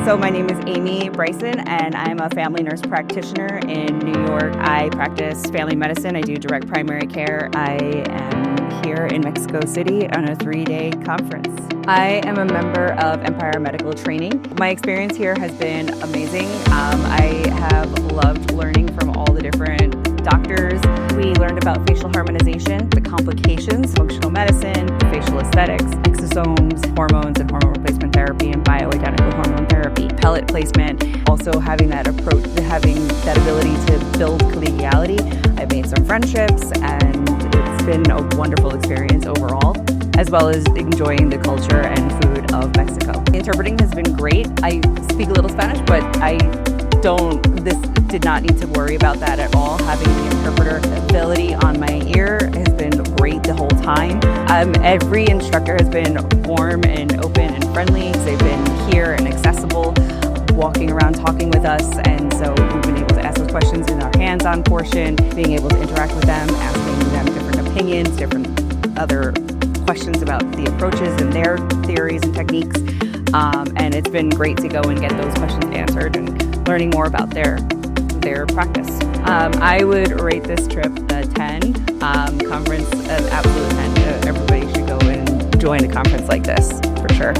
So my name is Amy Bryson, and I'm a family nurse practitioner in New York. I practice family medicine. I do direct primary care. I am here in Mexico City on a 3-day conference. I am a member of Empire Medical Training. My experience here has been amazing. I have loved learning from all the different doctors. We learned about facial harmonization, the complications, functional medicine, facial aesthetics, exosomes, hormones and hormone replacement therapy, and bioidentical hormone therapy, pellet placement, also having that approach, having that ability to build collegiality. I've made some friendships, and it's been a wonderful experience overall, as well as enjoying the culture and food of Mexico. Interpreting has been great. I speak a little Spanish, but this did not need to worry about that at all. Having the interpreter ability on my ear has been great the whole time. Every instructor has been warm and open and friendly. They've been here and accessible, walking around talking with us, and so we've been able to ask those questions in our hands-on portion, being able to interact with them, asking them different opinions, different other questions about the approaches and their theories and techniques, and it's been great to go and get those questions answered and learning more about their practice. I would rate this trip a 10. Conference an absolute 10. Everybody should go and join a conference like this for sure.